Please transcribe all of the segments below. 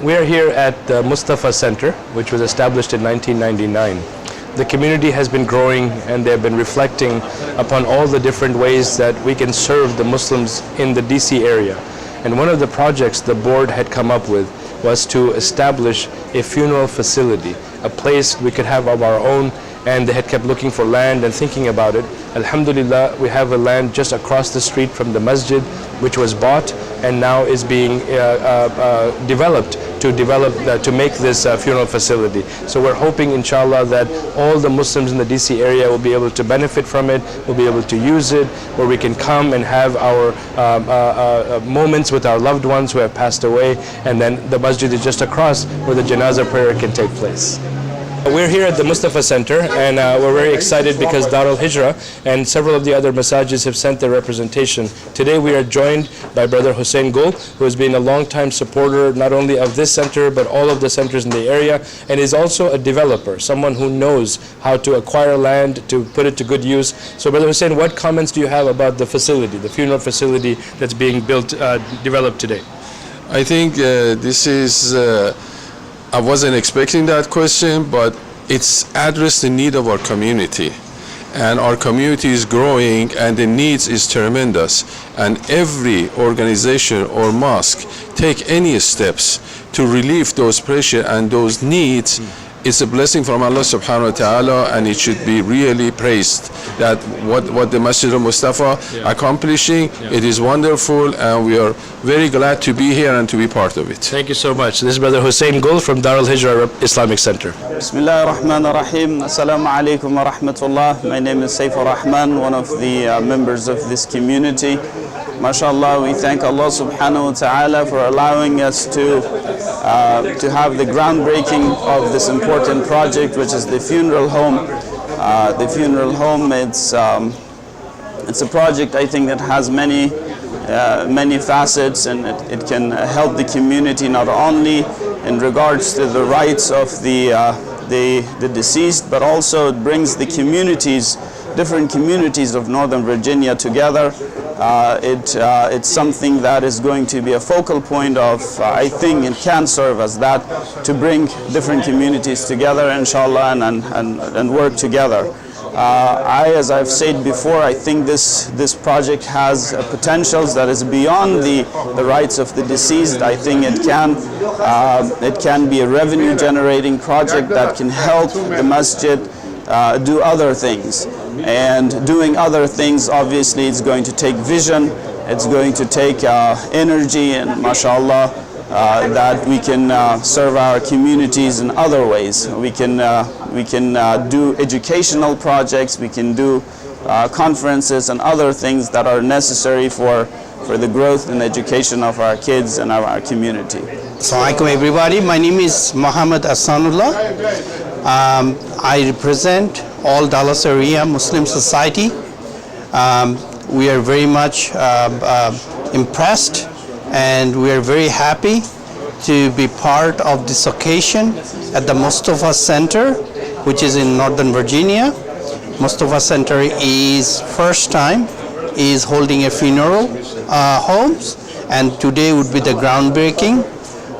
We are here at the Mustafa Center, which was established in 1999. The community has been growing and they have been reflecting upon all the different ways that we can serve the Muslims in the DC area. And one of the projects the board had come up with was to establish a funeral facility, a place we could have of our own, and they had kept looking for land and thinking about it. Alhamdulillah, we have a land just across the street from the masjid, which was bought and now is being developed to make this funeral facility. So we're hoping, inshallah, that all the Muslims in the DC area will be able to benefit from it, will be able to use it, where we can come and have our moments with our loved ones who have passed away, and then the masjid is just across where the janazah prayer can take place. We're here at the Mustafa Center, and we're very excited because Dar al-Hijra and several of the other masajids have sent their representation. Today we are joined by Brother Hussein Gul, who has been a long-time supporter not only of this center but all of the centers in the area, and is also a developer, someone who knows how to acquire land, to put it to good use. So Brother Hussein, what comments do you have about the facility, the funeral facility that's being built, developed today? I think this is I wasn't expecting that question, but it's addressed the need of our community. And our community is growing and the needs is tremendous. And every organization or mosque take any steps to relieve those pressure and those needs. It's a blessing from Allah subhanahu wa ta'ala, and it should be really praised that what the Masjid al-Mustafa accomplishing, it is wonderful, and we are very glad to be here and to be part of it. Thank you so much. This is Brother Hussein Gul from Dar al-Hijra Islamic Center. Bismillah ar-Rahman ar-Rahim. Assalamu alaikum wa rahmatullah. My name is Saifur Rahman, one of the members of this community. MashaAllah, we thank Allah subhanahu wa ta'ala for allowing us to have the groundbreaking of this important project, which is the funeral home. The funeral home, it's a project, I think, that has many facets, and it can help the community not only in regards to the rights of the deceased, but also it brings the communities, different communities of Northern Virginia together. It's something that is going to be a focal point of, I think it can serve as that, to bring different communities together, inshallah, and work together. As I've said before, I think this project has potentials that is beyond the rights of the deceased. I think it can be a revenue generating project that can help the masjid do other things. And doing other things, obviously, it's going to take vision, it's going to take energy, and mashallah, that we can serve our communities in other ways. We can do educational projects, we can do conferences and other things that are necessary for the growth and education of our kids and our community. Assalamu alaikum everybody, my name is Muhammad Asanullah. I represent all Dallas area Muslim society. We are very much impressed, and we are very happy to be part of this occasion at the Mustafa Center, which is in Northern Virginia. Mustafa Center is first time is holding a funeral homes, and today would be the groundbreaking,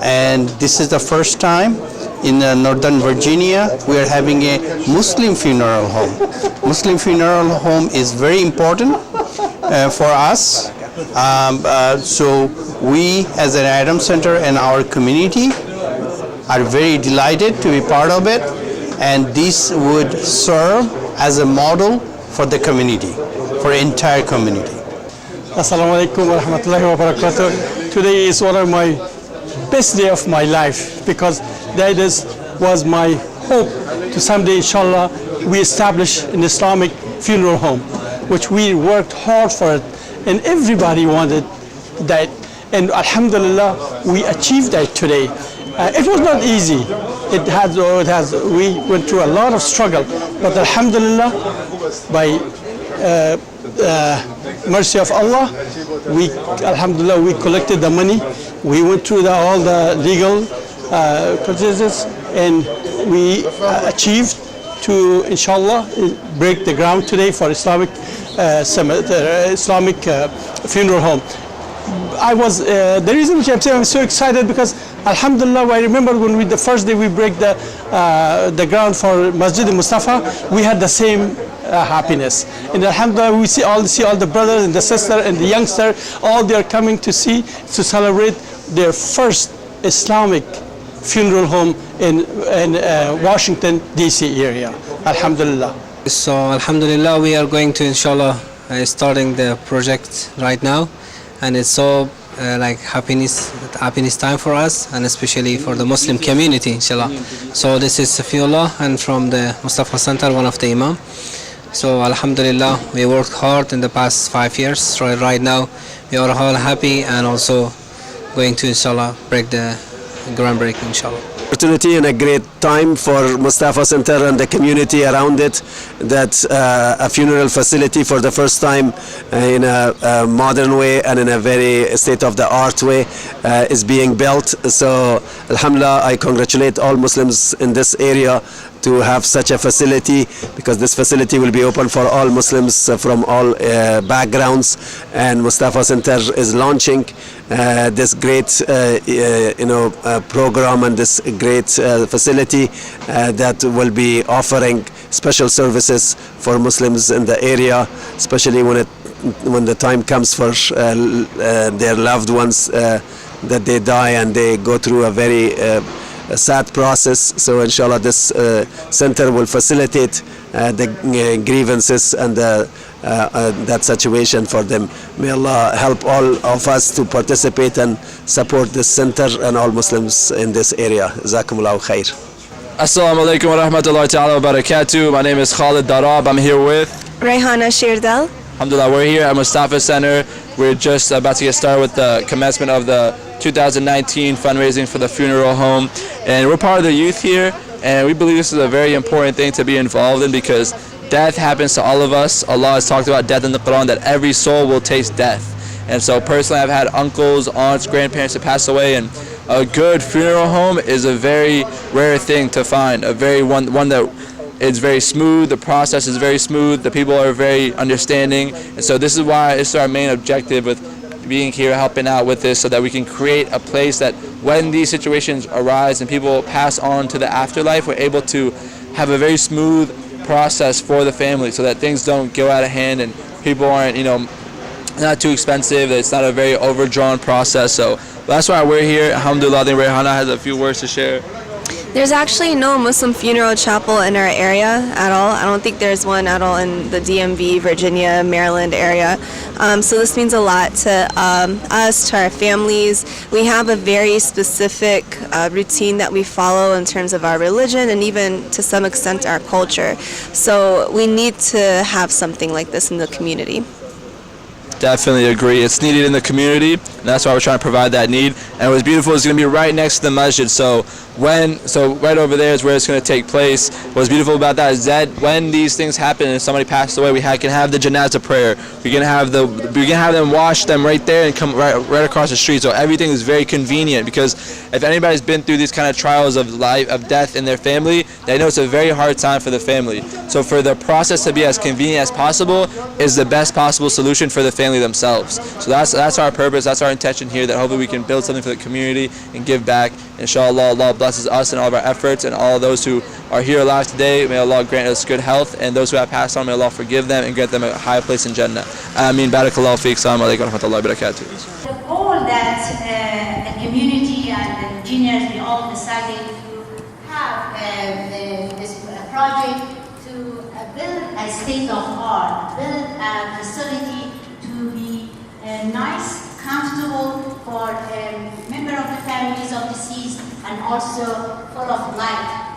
and this is the first time in Northern Virginia we are having a Muslim funeral home. Muslim funeral home is very important for us. So we as an Adam Center and our community are very delighted to be part of it, and this would serve as a model for the community, for the entire community. Assalamu alaikum wa rahmatullahi wa barakatuh. Today is one of my best day of my life, because that was my hope to someday, inshallah, we establish an Islamic funeral home, which we worked hard for it, and everybody wanted that, and alhamdulillah we achieved that today. It was not easy. We went through a lot of struggle, but alhamdulillah, by mercy of Allah, alhamdulillah, we collected the money. We went through all the legal processes, and we achieved to, inshallah, break the ground today for Islamic funeral home. The reason which I'm saying I'm so excited, because Alhamdulillah, I remember when the first day we break the ground for Masjid Mustafa, we had the same happiness. And alhamdulillah, we see all the brothers and the sister and the youngster, all they are coming to celebrate their first Islamic funeral home in Washington DC area. Alhamdulillah. So alhamdulillah, we are going to inshallah starting the project right now, and it's so like happiness time for us, and especially for the Muslim community, inshallah. So this is Safiullah, and from the Mustafa Center, one of the imam. So alhamdulillah, we worked hard in the past 5 years. So right now we are all happy, and also going to inshallah break the groundbreaking, inshallah. Opportunity and a great time for Mustafa Center and the community around it, that a funeral facility for the first time in a modern way and in a very state-of-the-art way is being built. So alhamdulillah, I congratulate all Muslims in this area to have such a facility, because this facility will be open for all Muslims from all backgrounds, and Mustafa Center is launching this great program and this great facility that will be offering special services for Muslims in the area, especially when the time comes for their loved ones that they die and they go through a very a sad process. So inshallah, this center will facilitate the grievances and that situation for them. May Allah help all of us to participate and support this center and all Muslims in this area. Jazakumullahu khair. Assalamu alaikum wa rahmatullahi ta'ala wa barakatuh. My name is Khalid Darab. I'm here with Rayhana Shirdal. Alhamdulillah, we're here at Mustafa Center. We're just about to get started with the commencement of the 2019 fundraising for the funeral home, and we're part of the youth here, and we believe this is a very important thing to be involved in, because death happens to all of us. Allah has talked about death in the Quran, that every soul will taste death. And so personally, I've had uncles, aunts, grandparents that passed away, and a good funeral home is a very rare thing to find, a very one that it's very smooth, the process is very smooth, the people are very understanding, and so this is why it's our main objective with being here, helping out with this, so that we can create a place that when these situations arise and people pass on to the afterlife, we're able to have a very smooth process for the family, so that things don't go out of hand and people aren't, not too expensive, that it's not a very overdrawn process. So that's why we're here. Alhamdulillah, I think Rayhana has a few words to share. There's actually no Muslim funeral chapel in our area at all. I don't think there's one at all in the DMV, Virginia, Maryland area. So this means a lot to us, to our families. We have a very specific routine that we follow in terms of our religion and even to some extent our culture. So we need to have something like this in the community. Definitely agree. It's needed in the community, and that's why we're trying to provide that need. And what's beautiful is going to be right next to the masjid. So right over there is where it's going to take place. What's beautiful about that is that when these things happen and somebody passes away, we can have the janazah prayer. We can have them wash them right there and come right across the street. So everything is very convenient, because if anybody's been through these kind of trials of life, of death in their family, they know it's a very hard time for the family. So for the process to be as convenient as possible is the best possible solution for the family themselves. So that's our purpose, that's our intention here, that hopefully we can build something for the community and give back. Inshallah, Allah blesses us and all of our efforts, and all those who are here alive today, may Allah grant us good health, and those who have passed on, may Allah forgive them and grant them a high place in Jannah. Ameen. Barakallahu feek. Assalamu alaikum wa rahmatullahi wa barakatuh. The goal that the community and the engineers, we all decided to have this project to build a state-of-art, build a facility to be nice, comfortable for member of the families of deceased, and also full of light.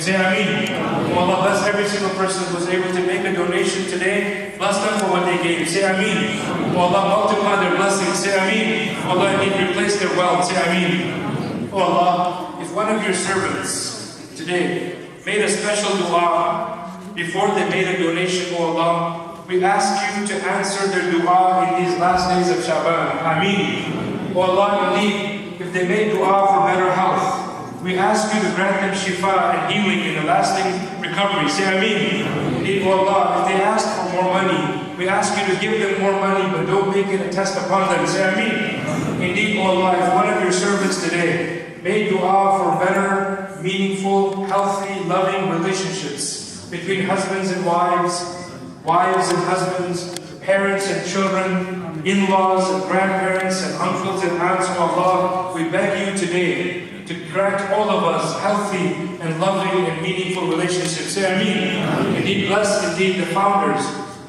Say Ameen. Allah bless every single person who was able to make a donation today. Bless them for what they gave. Say Ameen. Allah multiply their blessings. Say Ameen. Allah replace their wealth. Say Ameen. Oh Allah, if one of your servants today made a special dua before they made a donation, oh Allah, we ask you to answer their dua in these last days of Shaban. Ameen. Oh Allah, indeed, if they made dua for better health, we ask you to grant them shifa and healing in the lasting recovery. Say Ameen. Indeed, oh Allah, if they ask for more money, we ask you to give them more money, but don't make it a test upon them. Say Ameen. Indeed, O Allah, if one of your servants today made dua for better, meaningful, healthy, loving relationships between husbands and wives, wives and husbands, parents and children, in-laws and grandparents and uncles and aunts, O Allah, we beg you today to grant all of us healthy and loving and meaningful relationships. Say Ameen. Indeed, bless indeed the founders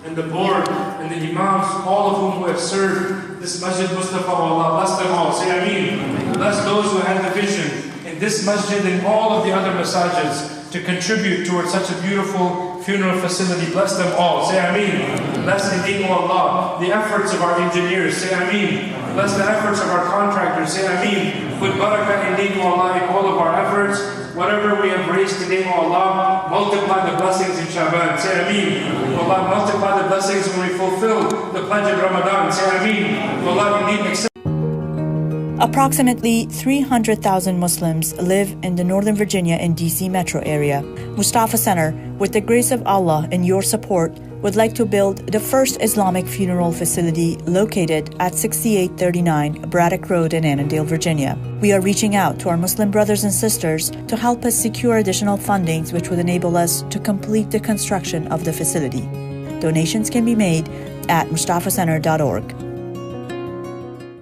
and the board and the imams, all of whom have served this Masjid Mustafa, Allah, bless them all. Say Ameen. Bless those who had the vision in this masjid and all of the other masajids to contribute towards such a beautiful funeral facility. Bless them all. Say Ameen. Bless indeed, O Allah, the efforts of our engineers. Say Ameen. Bless the efforts of our contractors. Say Ameen. Put barakah indeed, O Allah, in all of our efforts. Whatever we have raised today, O Allah, multiply the blessings in Shaban. Say Ameen. O Allah, multiply the blessings when we fulfill the pledge of Ramadan. Say Ameen. O Allah, indeed accept. Approximately 300,000 Muslims live in the Northern Virginia and DC metro area. Mustafa Center, with the grace of Allah and your support, would like to build the first Islamic funeral facility located at 6839 Braddock Road in Annandale, Virginia. We are reaching out to our Muslim brothers and sisters to help us secure additional fundings which would enable us to complete the construction of the facility. Donations can be made at mustafacenter.org.